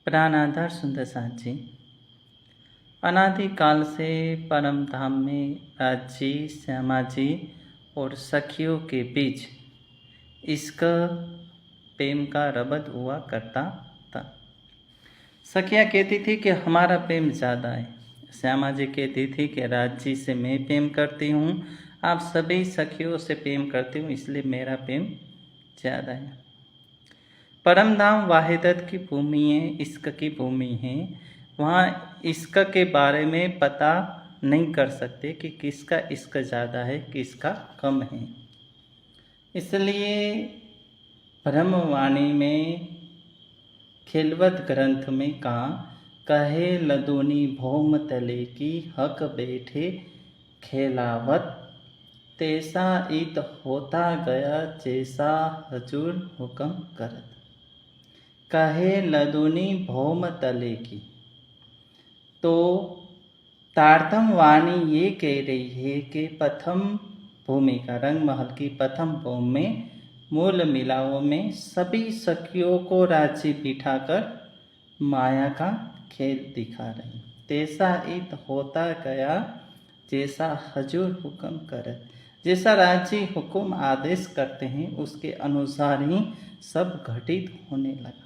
प्राणाधार सुंदर साथ जी, अनादिकाल से परम धाम में राज्य श्यामा जी और सखियों के बीच इसका प्रेम का रबद हुआ करता था। सखियाँ कहती थी कि हमारा प्रेम ज़्यादा है। श्यामा जी कहती थी कि राज्य से मैं प्रेम करती हूँ, आप सभी सखियों से प्रेम करती हूँ, इसलिए मेरा प्रेम ज़्यादा है। परम धाम वाहिदत की भूमि है, इश्क की भूमि है। वहाँ इश्क के बारे में पता नहीं कर सकते कि किसका इश्क ज़्यादा है, किसका कम है। इसलिए ब्रह्मवाणी में खिलवत ग्रंथ में कहा, कहे लदोनी भौम तले की हक बैठे खेलावत, तैसा ईत होता गया जैसा हजूर हुक्म करत। कहे लदुनी भौम तले की, तो तारतम वाणी ये कह रही है कि प्रथम भूमिका रंग महल की प्रथम भूमि में मूल मिलाओं में सभी सखियों को राज्य बिठाकर माया का खेल दिखा रहे। तैसा इत होता गया जैसा हजूर हुक्म करत, जैसा राज्य हुक्म आदेश करते हैं उसके अनुसार ही सब घटित होने लगा।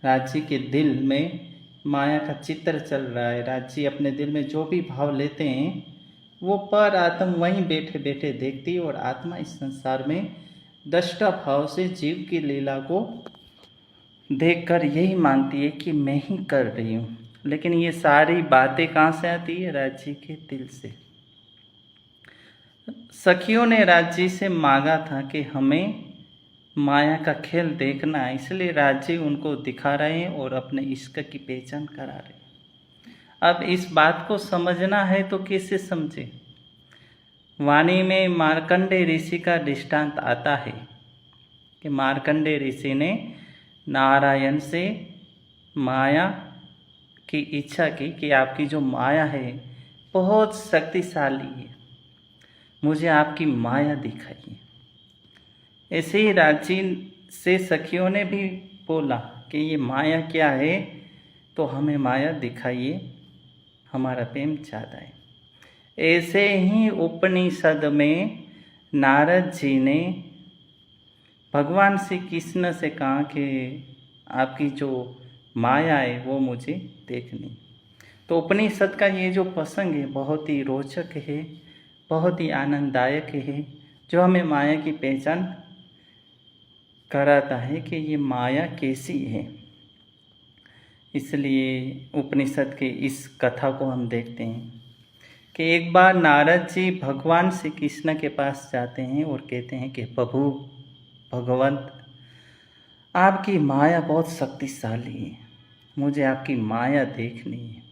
राज्य के दिल में माया का चित्र चल रहा है। राज्य अपने दिल में जो भी भाव लेते हैं वो पर आत्म वहीं बैठे बैठे देखती है और आत्मा इस संसार में दृष्टा भाव से जीव की लीला को देखकर यही मानती है कि मैं ही कर रही हूँ। लेकिन ये सारी बातें कहाँ से आती है? राज्य के दिल से। सखियों ने राज्य से मांगा था कि हमें माया का खेल देखना है, इसलिए राज्य उनको दिखा रहे हैं और अपने इश्क की पहचान करा रहे हैं। अब इस बात को समझना है तो कैसे समझे? वाणी में मार्कंडे ऋषि का दृष्टांत आता है कि मार्कंडे ऋषि ने नारायण से माया की इच्छा की कि आपकी जो माया है बहुत शक्तिशाली है, मुझे आपकी माया दिखाइए। ऐसे ही राज्य से सखियों ने भी बोला कि ये माया क्या है, तो हमें माया दिखाइए, हमारा प्रेम ज़्यादा है। ऐसे ही उपनिषद में नारद जी ने भगवान श्री कृष्ण से कहा कि आपकी जो माया है वो मुझे देखनी। तो उपनिषद का ये जो प्रसंग है बहुत ही रोचक है, बहुत ही आनंददायक है, जो हमें माया की पहचान कराता है कि ये माया कैसी है। इसलिए उपनिषद के इस कथा को हम देखते हैं कि एक बार नारद जी भगवान श्री कृष्ण के पास जाते हैं और कहते हैं कि प्रभु भगवंत, आपकी माया बहुत शक्तिशाली है, मुझे आपकी माया देखनी है।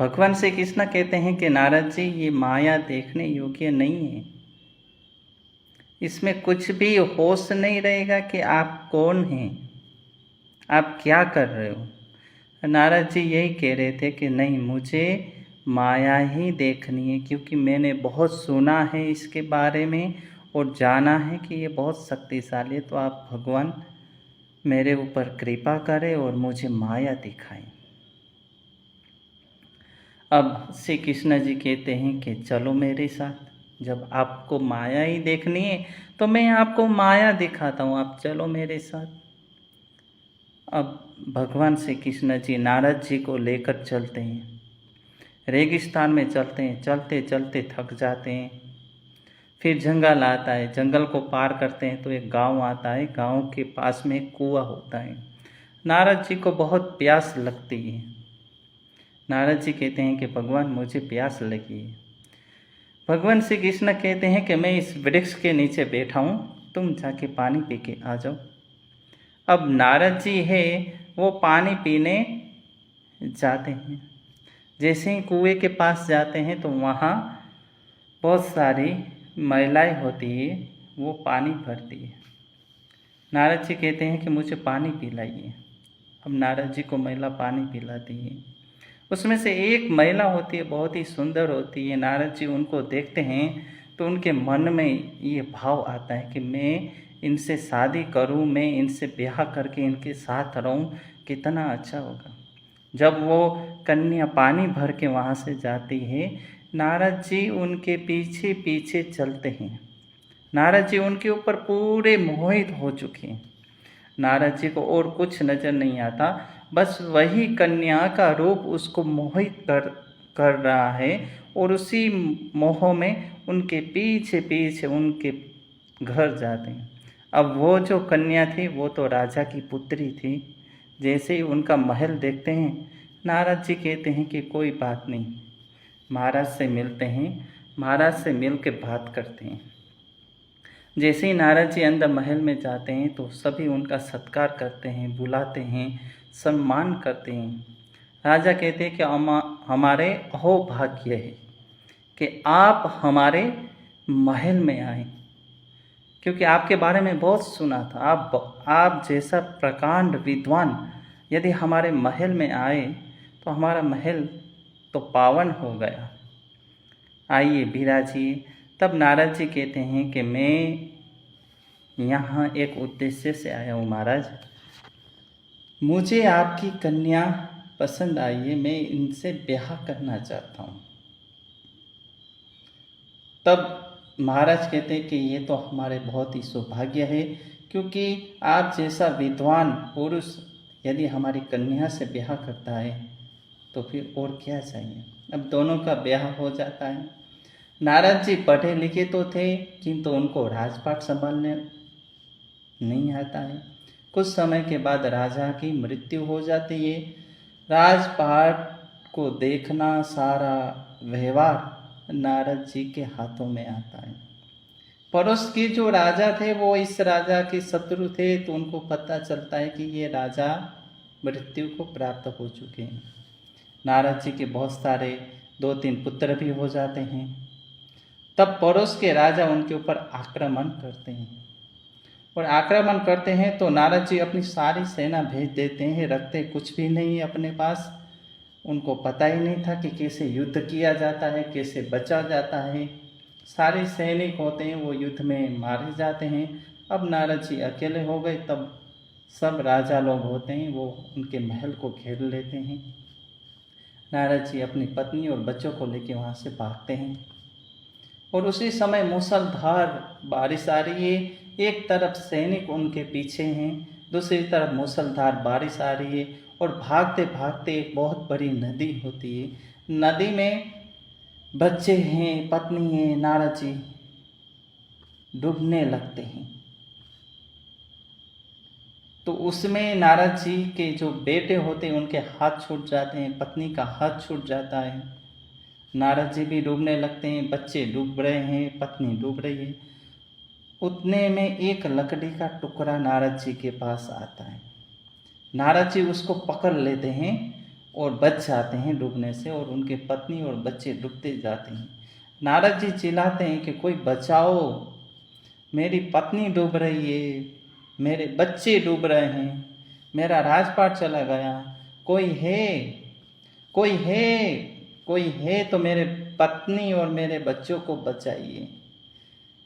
भगवान श्री कृष्ण कहते हैं कि नारद जी ये माया देखने योग्य नहीं है, इसमें कुछ भी होश नहीं रहेगा कि आप कौन हैं, आप क्या कर रहे हो। नारद जी यही कह रहे थे कि नहीं, मुझे माया ही देखनी है, क्योंकि मैंने बहुत सुना है इसके बारे में और जाना है कि ये बहुत शक्तिशाली है। तो आप भगवान मेरे ऊपर कृपा करें और मुझे माया दिखाएं। अब श्री कृष्ण जी कहते हैं कि चलो मेरे साथ, जब आपको माया ही देखनी है तो मैं आपको माया दिखाता हूँ, आप चलो मेरे साथ। अब भगवान श्री कृष्ण जी नारद जी को लेकर चलते हैं, रेगिस्तान में चलते हैं, चलते चलते थक जाते हैं। फिर जंगल आता है, जंगल को पार करते हैं तो एक गांव आता है, गांव के पास में एक कुआं होता है। नारद जी को बहुत प्यास लगती है। नारद जी कहते हैं कि भगवान मुझे प्यास लगी है। भगवान श्री कृष्ण कहते हैं कि मैं इस वृक्ष के नीचे बैठा हूँ, तुम जाके पानी पी के आ जाओ। अब नारद जी है वो पानी पीने जाते हैं। जैसे ही कुएं के पास जाते हैं तो वहाँ बहुत सारी महिलाएं होती है, वो पानी भरती है। नारद जी कहते हैं कि मुझे पानी पिलाइए। अब नारद जी को महिला पानी पिलाती है। उसमें से एक महिला होती है, बहुत ही सुंदर होती है। नारद जी उनको देखते हैं तो उनके मन में ये भाव आता है कि मैं इनसे शादी करूं, मैं इनसे ब्याह करके इनके साथ रहूं, कितना अच्छा होगा। जब वो कन्या पानी भर के वहाँ से जाती है, नारद जी उनके पीछे पीछे चलते हैं। नारद जी उनके ऊपर पूरे मोहित हो चुके हैं। नारद जी को और कुछ नज़र नहीं आता, बस वही कन्या का रूप उसको मोहित कर रहा है, और उसी मोह में उनके पीछे पीछे उनके घर जाते हैं। अब वो जो कन्या थी वो तो राजा की पुत्री थी। जैसे ही उनका महल देखते हैं, नारद जी कहते हैं कि कोई बात नहीं, महाराज से मिलते हैं, महाराज से मिल के बात करते हैं। जैसे ही नारद जी अंदर महल में जाते हैं तो सभी उनका सत्कार करते हैं, बुलाते हैं, सम्मान करते हैं। राजा कहते हैं कि हमारे अहोभाग्य है कि आप हमारे महल में आए, क्योंकि आपके बारे में बहुत सुना था। आप जैसा प्रकांड विद्वान यदि हमारे महल में आए तो हमारा महल तो पावन हो गया। आइए विराजिए। तब नारद जी कहते हैं कि मैं यहाँ एक उद्देश्य से आया हूँ महाराज, मुझे आपकी कन्या पसंद आई है, मैं इनसे ब्याह करना चाहता हूँ। तब महाराज कहते हैं कि ये तो हमारे बहुत ही सौभाग्य है, क्योंकि आप जैसा विद्वान पुरुष यदि हमारी कन्या से ब्याह करता है तो फिर और क्या चाहिए। अब दोनों का ब्याह हो जाता है। नारद जी पढ़े लिखे तो थे, किंतु उनको राजपाट संभालने नहीं आता है। कुछ समय के बाद राजा की मृत्यु हो जाती है। राजपाट को देखना, सारा व्यवहार नारद जी के हाथों में आता है। पड़ोस के जो राजा थे वो इस राजा के शत्रु थे, तो उनको पता चलता है कि ये राजा मृत्यु को प्राप्त हो चुके हैं। नारद जी के बहुत सारे 2-3 पुत्र भी हो जाते हैं। तब पड़ोस के राजा उनके ऊपर आक्रमण करते हैं, और आक्रमण करते हैं तो नारद जी अपनी सारी सेना भेज देते हैं, रखते कुछ भी नहीं अपने पास। उनको पता ही नहीं था कि कैसे युद्ध किया जाता है, कैसे बचा जाता है। सारे सैनिक होते हैं वो युद्ध में मारे जाते हैं। अब नारद जी अकेले हो गए। तब सब राजा लोग होते हैं वो उनके महल को घेर लेते हैं। नारद जी अपनी पत्नी और बच्चों को लेकर वहाँ से भागते हैं, और उसी समय मूसलाधार बारिश आ रही है। एक तरफ सैनिक उनके पीछे हैं, दूसरी तरफ मूसलाधार बारिश आ रही है, और भागते भागते एक बहुत बड़ी नदी होती है। नदी में बच्चे हैं, पत्नी है, नारद जी डूबने लगते हैं। तो उसमें नारद जी के जो बेटे होते हैं उनके हाथ छूट जाते हैं, पत्नी का हाथ छूट जाता है। नारद जी भी डूबने लगते हैं, बच्चे डूब रहे हैं, पत्नी डूब रही है। उतने में एक लकड़ी का टुकड़ा नारद जी के पास आता है। नारद जी उसको पकड़ लेते हैं और बच जाते हैं डूबने से, और उनके पत्नी और बच्चे डूबते जाते हैं। नारद जी चिल्लाते हैं कि कोई बचाओ, मेरी पत्नी डूब रही है, मेरे बच्चे डूब रहे हैं, मेरा राजपाट चला गया, कोई है, कोई है, कोई है तो मेरे पत्नी और मेरे बच्चों को बचाइए।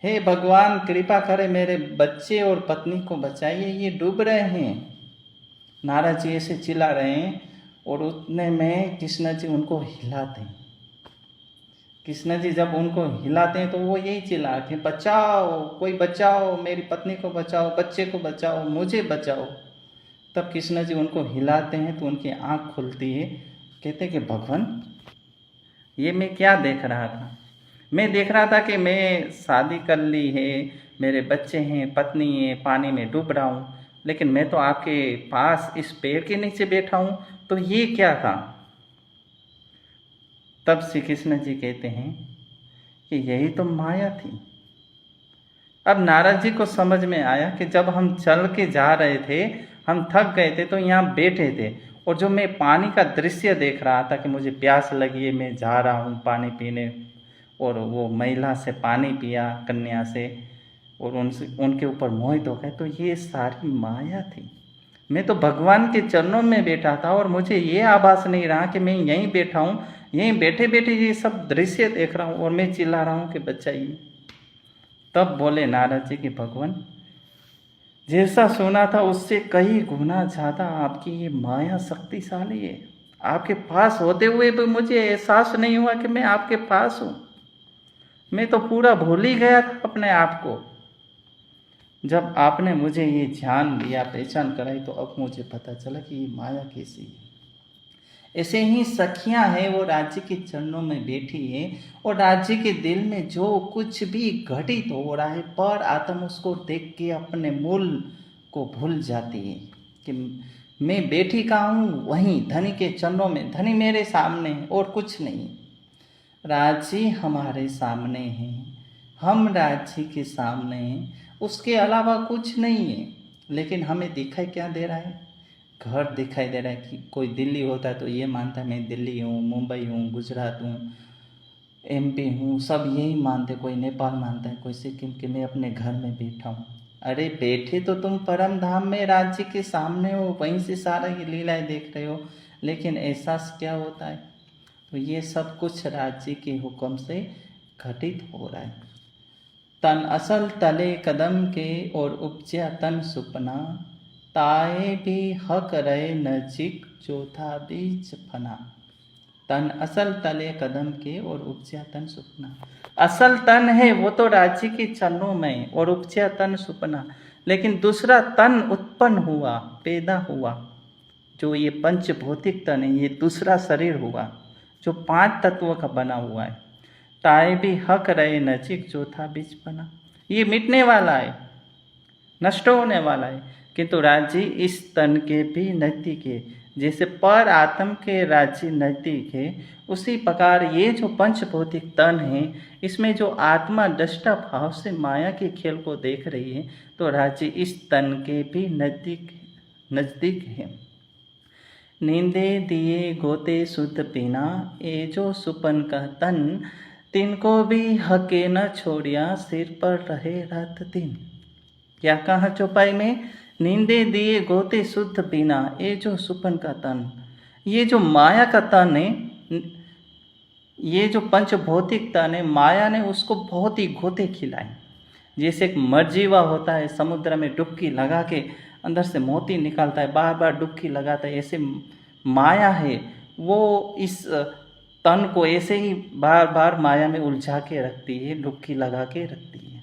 हे भगवान कृपा करे, मेरे बच्चे और पत्नी को बचाइए, ये डूब रहे हैं। नारद जी ऐसे चिल्ला रहे हैं, और उतने में कृष्ण जी उनको हिलाते हैं। कृष्ण जी जब उनको हिलाते हैं तो वो यही चिल्लाते हैं, बचाओ, कोई बचाओ, मेरी पत्नी को बचाओ, बच्चे को बचाओ, मुझे बचाओ। तब कृष्ण जी उनको हिलाते हैं तो उनकी आँख खुलती है। कहते हैं कि भगवान, ये मैं क्या देख रहा था? मैं देख रहा था कि मैं शादी कर ली है, मेरे बच्चे हैं, पत्नी है, पानी में डूब रहा हूँ, लेकिन मैं तो आपके पास इस पेड़ के नीचे बैठा हूँ, तो ये क्या था? तब श्री कृष्ण जी कहते हैं कि यही तो माया थी। अब नारद जी को समझ में आया कि जब हम चल के जा रहे थे, हम थक गए थे, तो यहाँ बैठे थे, और जो मैं पानी का दृश्य देख रहा था कि मुझे प्यास लगी है, मैं जा रहा हूँ पानी पीने, और वो महिला से पानी पिया, कन्या से, और उनके ऊपर मोहित हो गए, तो ये सारी माया थी। मैं तो भगवान के चरणों में बैठा था, और मुझे ये आभास नहीं रहा कि मैं यहीं बैठा हूँ, यहीं बैठे बैठे ये सब दृश्य देख रहा हूँ, और मैं चिल्ला रहा हूँ कि बचाइए। तब बोले नारद जी कि भगवान, जैसा सुना था उससे कई गुना ज़्यादा आपकी ये माया शक्तिशाली है। आपके पास होते हुए भी मुझे एहसास नहीं हुआ कि मैं आपके पास हूँ। मैं तो पूरा भूल ही गया था अपने आप को। जब आपने मुझे ये जान लिया, पहचान कराई, तो अब मुझे पता चला कि ये माया कैसी है। ऐसे ही सखियां हैं, वो राज्य के चरणों में बैठी है और राज्य के दिल में जो कुछ भी घटित हो रहा है, पर आत्म उसको देख के अपने मूल को भूल जाती है कि मैं बैठी कहाँ हूँ, वहीं धनी के चरणों में। धनी मेरे सामने है और कुछ नहीं। राज्य हमारे सामने है, हम राज्य के सामने हैं, उसके अलावा कुछ नहीं है। लेकिन हमें दिखाई क्या दे रहा है? घर दिखाई दे रहा है। कि कोई दिल्ली होता है तो ये मानता है मैं दिल्ली हूँ, मुंबई हूँ, गुजरात हूँ, एमपी हूँ, सब यही मानते। कोई नेपाल मानता है, कोई सिक्किम, कि मैं अपने घर में बैठा हूँ। अरे बैठे तो तुम परम धाम में राज्य के सामने हो, वहीं से सारा ये लीलाएं देख रहे हो। लेकिन एहसास क्या होता है? तो ये सब कुछ राज्य के हुक्म से घटित हो रहा है। तन असल तले कदम के और उपज्या तन सुपना, ताए भी हक रहे नजीक चौथा बीज फना। तन असल तले कदम के और उपज्या तन सुपना। असल तन है वो तो राज्य के चरणों में, और उपज्या तन सुपना। लेकिन दूसरा तन उत्पन्न हुआ, पैदा हुआ, जो ये पंच भौतिक तन है, ये दूसरा शरीर हुआ जो 5 तत्वों का बना हुआ है। ताए भी हक रहे नजीक चौथा बीज बना। ये मिटने वाला है, नष्ट होने वाला है, किंतु राज्य इस तन के भी नजदीक है। जैसे पर आत्म के राज्य नजदीक है, उसी प्रकार ये जो पंच भौतिक तन है, इसमें जो आत्मा दृष्टा भाव से माया के खेल को देख रही है, तो राज्य इस तन के भी नजदीक है। नींदे दिए गोते शुद्ध पीना, ये जो सुपन का तन, तिनको भी हके न छोड़िया, सिर पर रहे रात दिन। क्या कहा चौपाई में? नींदे दिए गोते शुद्ध पीना, ये जो सुपन का तन, ये जो माया का तन है, ये जो पंच भौतिक तन है, माया ने उसको बहुत ही गोते खिलाए। जैसे एक मरजीवा होता है, समुद्र में डुबकी लगा के अंदर से मोती निकालता है, बार बार डुबकी लगाता है, ऐसे माया है वो इस तन को ऐसे ही बार बार माया में उलझा के रखती है, डुबकी लगा के रखती है।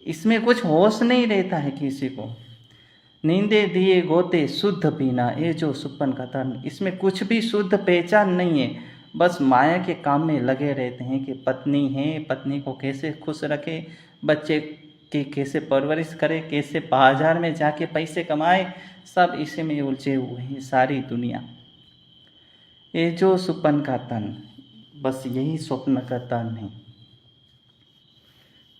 इसमें कुछ होश नहीं रहता है किसी को। नींदे दिए गोते शुद्ध पीना, ये जो सुपन का तन, इसमें कुछ भी शुद्ध पहचान नहीं है। बस माया के काम में लगे रहते हैं कि पत्नी है, पत्नी को कैसे खुश रखे, बच्चे की कैसे परवरिश करे, कैसे बाजार में जाके पैसे कमाए, सब इसी में उलझे हुए हैं सारी दुनिया। ये जो सुपन का तन, बस यही स्वप्न का तन है।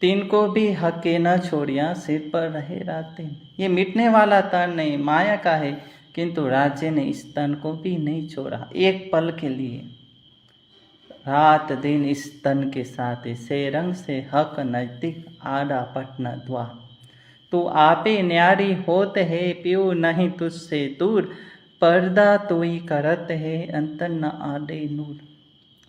तीन को भी हके न छोड़िया, सिर पर रहे रात दिन। ये मिटने वाला तन नहीं, माया का है, किंतु राज्य ने इस तन को भी नहीं छोड़ा एक पल के लिए। रात दिन इस तन के साथ से रंग से हक नजदीक, आड़ा पटना द्वा। तू आपे न्यारी होत है, प्यू नहीं तुझसे दूर, पर्दा तो ही करत है, अंतर न आड़े नूर।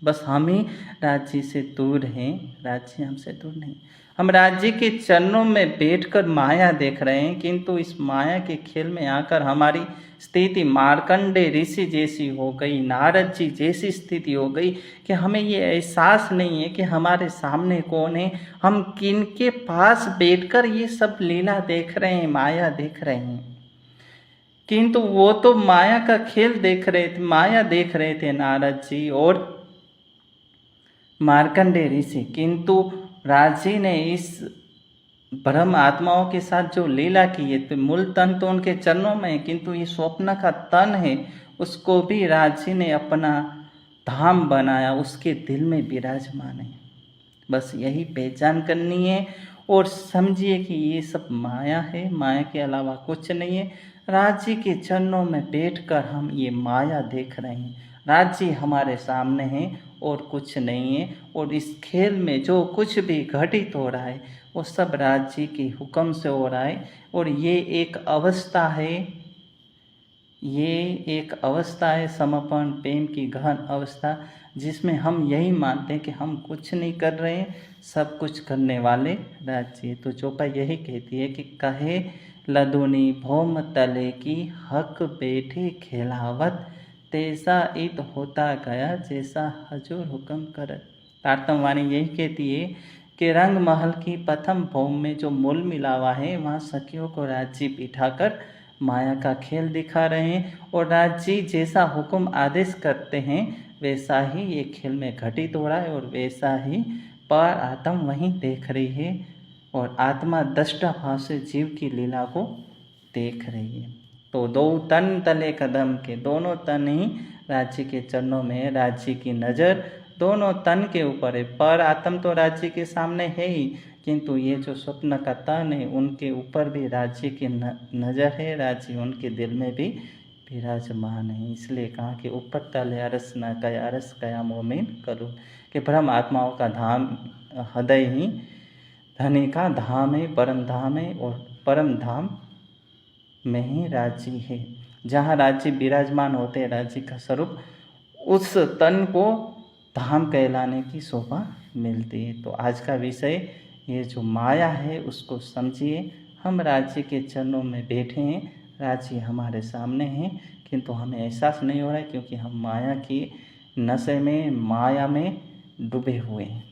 बस हम ही राज्य से दूर हैं, राज्य हमसे दूर नहीं। हम राज्य के चरणों में बैठकर माया देख रहे हैं, किंतु इस माया के खेल में आकर हमारी स्थिति मार्कंडे ऋषि जैसी हो गई, नारद जी जैसी स्थिति हो गई कि हमें ये एहसास नहीं है कि हमारे सामने कौन है, हम किनके पास बैठकर ये सब लीला देख रहे हैं, माया देख रहे हैं। किंतु वो तो माया का खेल देख रहे थे, माया देख रहे थे नारद जी और मार्कंडे ऋषि। किंतु राजी ने इस ब्रह्म आत्माओं के साथ जो लीला की है, तो मूल तन तो उनके चरणों में है, किंतु ये स्वप्न का तन है, उसको भी राजी ने अपना धाम बनाया, उसके दिल में विराजमान है। बस यही पहचान करनी है और समझिए कि ये सब माया है, माया के अलावा कुछ नहीं है। राज्य के चरणों में बैठकर हम ये माया देख रहे हैं, राज्य हमारे सामने है और कुछ नहीं है। और इस खेल में जो कुछ भी घटित हो रहा है वो सब राज्य के हुक्म से हो रहा है। और ये एक अवस्था है ये एक अवस्था है समर्पण प्रेम की गहन अवस्था, जिसमें हम यही मानते हैं कि हम कुछ नहीं कर रहे हैं, सब कुछ करने वाले राज्य। तो चौपाई यही कहती है कि कहे लदुनी भौम तले की हक बैठे खेलावत, तैसा इत होता गया जैसा हजूर हुक्म करत। तारतम वाणी यही कहती है कि रंग महल की प्रथम भौम में जो मूल मिलावा है, वहाँ सखियों को राज्य बिठाकर माया का खेल दिखा रहे हैं, और राज्य जैसा हुक्म आदेश करते हैं वैसा ही ये खेल में घटित हो रहा है, और वैसा ही पर आत्मा वहीं देख रही है, और आत्मा दृष्टा भाव से जीव की लीला को देख रही है। तो दो तन तले कदम के, दोनों तन ही राज्य के चरणों में है, राज्य की नज़र दोनों तन के ऊपर है। पर आत्म तो राज्य के सामने है ही, किंतु ये जो स्वप्न का तन है उनके ऊपर भी राज्य की नज़र है, राज्य उनके दिल में भी विराजमान है। इसलिए कहा कि ऊपर तले अरस न कया, अरस कया मोमिन करूँ, कि ब्रह्म आत्माओं का धाम हृदय ही धनी का धाम है, परम धाम है, और परम धाम में ही राज्य है। जहाँ राज्य विराजमान होते हैं, राज्य का स्वरूप, उस तन को धाम कहलाने की शोभा मिलती है। तो आज का विषय ये जो माया है उसको समझिए। हम राज्य के चरणों में बैठे हैं, राज्य हमारे सामने हैं, किंतु हमें एहसास नहीं हो रहा है, क्योंकि हम माया की नशे में, माया में डूबे हुए हैं।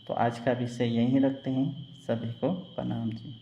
तो आज का विषय यहीं रखते हैं। सभी को प्रणाम जी।